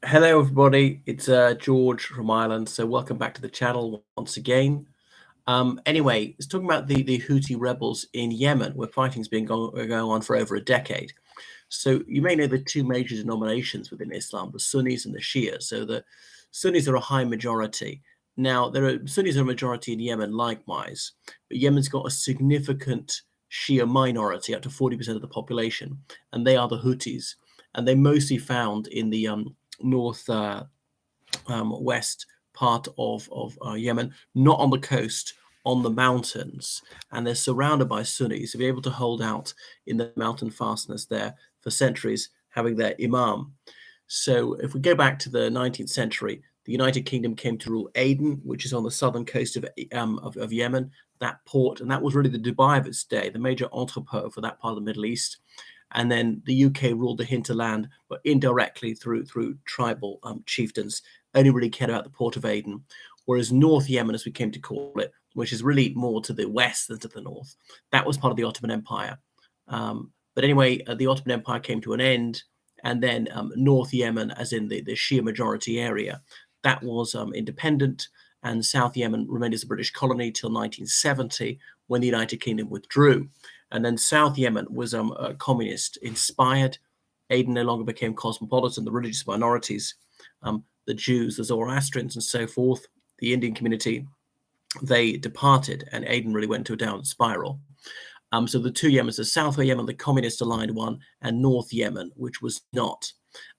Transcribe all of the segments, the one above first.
Hello, everybody. It's George from Ireland. So, welcome back to the channel once again. Anyway, it's talking about the Houthi rebels in Yemen, where fighting's been going on for over a decade. So, you may know the two major denominations within Islam, the Sunnis and the Shia. So, the Sunnis are a high majority. Now, there are Sunnis are a majority in Yemen, likewise, but Yemen's got a significant Shia minority, up to 40% of the population, and they are the Houthis, and they're mostly found in the north west part of Yemen, not on the coast, on the mountains, and they're surrounded by Sunnis to be able to hold out in the mountain fastness there for centuries, having their imam. So, if we go back to the 19th century, the United Kingdom came to rule Aden, which is on the southern coast of Yemen, that port, and that was really the Dubai of its day, the major entrepot for that part of the Middle East. And then the UK ruled the hinterland, but indirectly through tribal chieftains, only really cared about the port of Aden. Whereas North Yemen, as we came to call it, which is really more to the west than to the north, that was part of the Ottoman Empire. But anyway, the Ottoman Empire came to an end, and then North Yemen, as in the Shia majority area, that was independent, and South Yemen remained as a British colony till 1970, when the United Kingdom withdrew. And then South Yemen was communist inspired. Aden no longer became cosmopolitan. The religious minorities, the Jews, the Zoroastrians, and so forth, the Indian community, they departed, and Aden really went to a downward spiral. So the two Yemens, the South Yemen, the communist aligned one, and North Yemen, which was not.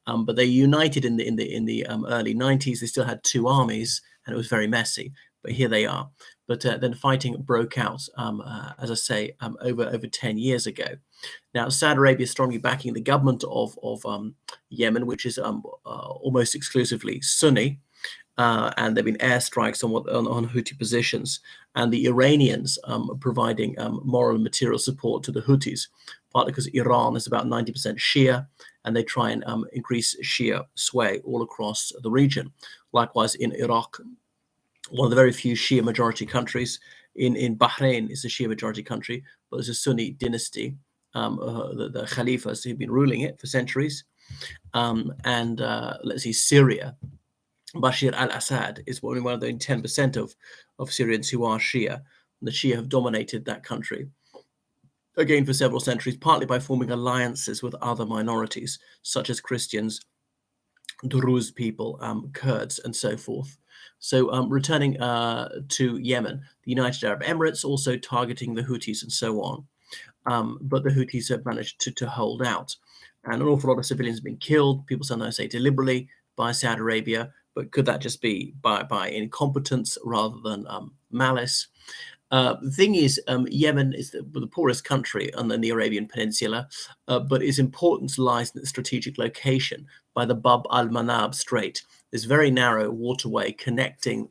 But they united in the early 90s. They still had two armies, and it was very messy. But here they are. But then fighting broke out, as I say, over 10 years ago. Now, Saudi Arabia is strongly backing the government of Yemen, which is almost exclusively Sunni. And there have been airstrikes on Houthi positions, and the Iranians providing moral and material support to the Houthis, partly because Iran is about 90% Shia, and they try and increase Shia sway all across the region. Likewise, in Iraq, one of the very few Shia majority countries. In Bahrain is a Shia majority country, but there's a Sunni dynasty, the Khalifas who've been ruling it for centuries. And let's see, Syria. Bashir al-Assad is one of the 10% of Syrians who are Shia. The Shia have dominated that country, again for several centuries, partly by forming alliances with other minorities, such as Christians, Druze people, Kurds, and so forth. So returning to Yemen, the United Arab Emirates also targeting the Houthis and so on. But the Houthis have managed to hold out. And an awful lot of civilians have been killed. People sometimes say deliberately by Saudi Arabia, but could that just be by incompetence rather than malice? The thing is, Yemen is the poorest country on the Arabian Peninsula, but its importance lies in its strategic location by the Bab al-Manab Strait, this very narrow waterway connecting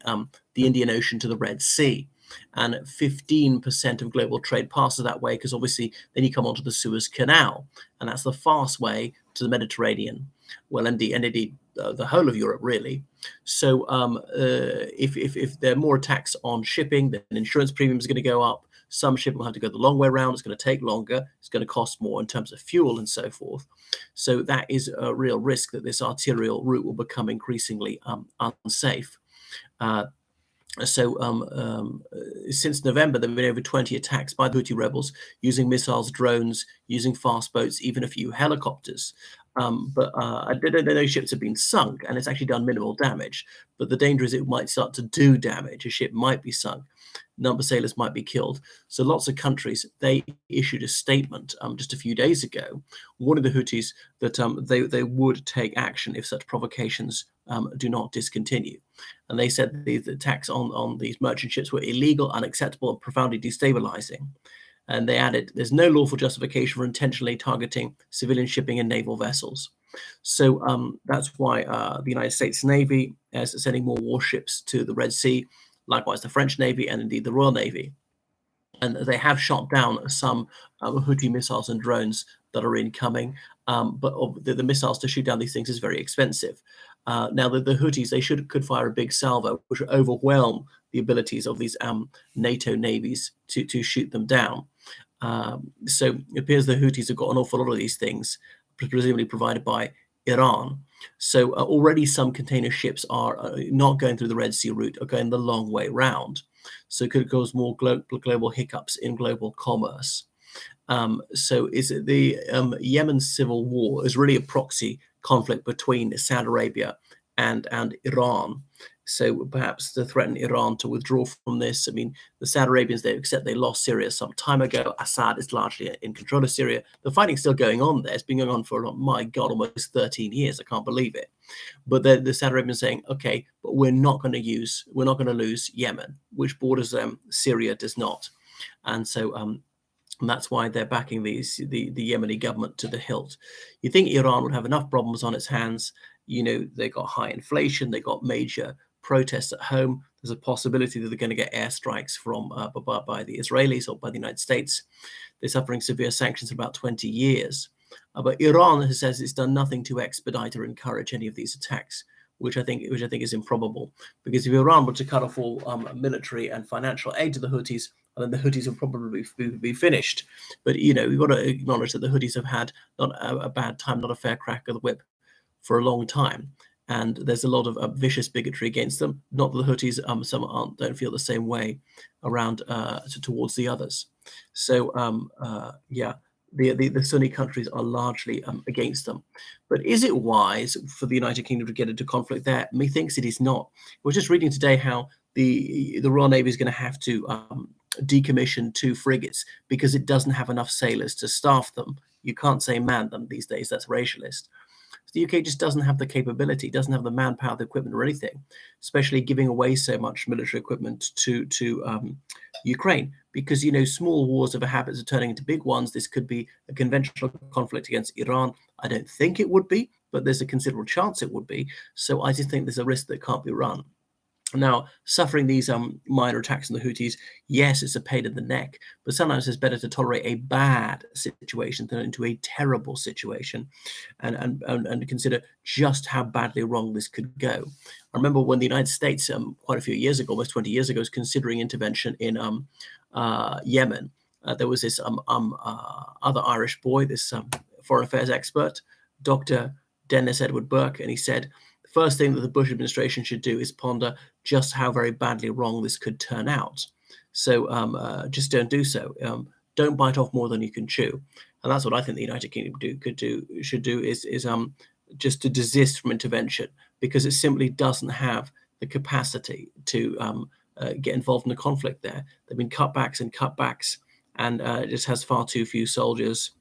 the Indian Ocean to the Red Sea. And 15% of global trade passes that way, because obviously then you come onto the Suez Canal, and that's the fast way to the Mediterranean. Well, indeed, the whole of Europe, really. So if there are more attacks on shipping, then insurance premiums are going to go up. Some shipping will have to go the long way around. It's going to take longer. It's going to cost more in terms of fuel and so forth. So that is a real risk that this arterial route will become increasingly unsafe. Since November, there have been over 20 attacks by the Houthi rebels using missiles, drones, using fast boats, even a few helicopters. But I don't know ships have been sunk, and it's actually done minimal damage. But the danger is it might start to do damage. A ship might be sunk. Number of sailors might be killed. So lots of countries, they issued a statement just a few days ago warning the Houthis that they would take action if such provocations do not discontinue. And they said the attacks on these merchant ships were illegal, unacceptable, and profoundly destabilizing. And they added, there's no lawful justification for intentionally targeting civilian shipping and naval vessels. So that's why the United States Navy is sending more warships to the Red Sea, likewise the French Navy and indeed the Royal Navy. And they have shot down some Houthi missiles and drones that are incoming. But the missiles to shoot down these things is very expensive. Now, the Houthis, they could fire a big salvo, which would overwhelm the abilities of these NATO navies to shoot them down. So it appears the Houthis have got an awful lot of these things, presumably provided by Iran. So already some container ships are not going through the Red Sea route, are going the long way round. So it could cause more global hiccups in global commerce. So is it the Yemen civil war is really a proxy conflict between Saudi Arabia and Iran. So perhaps to threaten Iran to withdraw from this. I mean, the Saudi Arabians, they accept they lost Syria some time ago. Assad is largely in control of Syria. The fighting's still going on there. It's been going on for, my God, almost 13 years. I can't believe it. But the Saudi Arabians saying, okay, but we're not going to lose Yemen, which borders them. Syria does not. And so and that's why they're backing the Yemeni government to the hilt. You think Iran would have enough problems on its hands? They got high inflation, they got major protests at home. There's a possibility that they're going to get airstrikes from by the Israelis or by the United States. They're suffering severe sanctions for about 20 years. But Iran says it's done nothing to expedite or encourage any of these attacks, which I think is improbable. Because if Iran were to cut off all military and financial aid to the Houthis, then the Houthis will probably be finished. But we've got to acknowledge that the Houthis have had not a bad time, not a fair crack of the whip for a long time, and there's a lot of vicious bigotry against them. Not that the Houthis, some don't feel the same way around towards the others. So yeah, the Sunni countries are largely against them. But is it wise for the United Kingdom to get into conflict there? Methinks it is not. We're just reading today how the Royal Navy is going to have to decommission 2 frigates because it doesn't have enough sailors to staff them. You can't say man them these days. That's racialist. The UK just doesn't have the capability, doesn't have the manpower, the equipment, or anything, especially giving away so much military equipment to Ukraine. Because small wars have a habit of turning into big ones. This could be a conventional conflict against Iran. I don't think it would be, but there's a considerable chance it would be. So I just think there's a risk that can't be run. Now, suffering these minor attacks on the Houthis, yes, it's a pain in the neck, but sometimes it's better to tolerate a bad situation than into a terrible situation, and consider just how badly wrong this could go. I remember when the United States, quite a few years ago, almost 20 years ago, was considering intervention in Yemen. There was this other Irish boy, this foreign affairs expert, Dr. Dennis Edward Burke, and he said, first thing that the Bush administration should do is ponder just how very badly wrong this could turn out. So just don't do so. Don't bite off more than you can chew. And that's what I think the United Kingdom should do is just to desist from intervention, because it simply doesn't have the capacity to get involved in a conflict there. There have been cutbacks and cutbacks, and it just has far too few soldiers,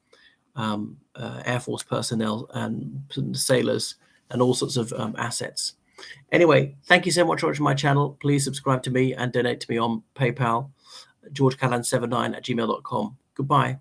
Air Force personnel, and sailors, and all sorts of assets. Anyway, thank you so much for watching my channel. Please subscribe to me and donate to me on PayPal, georgecallan79@gmail.com. Goodbye.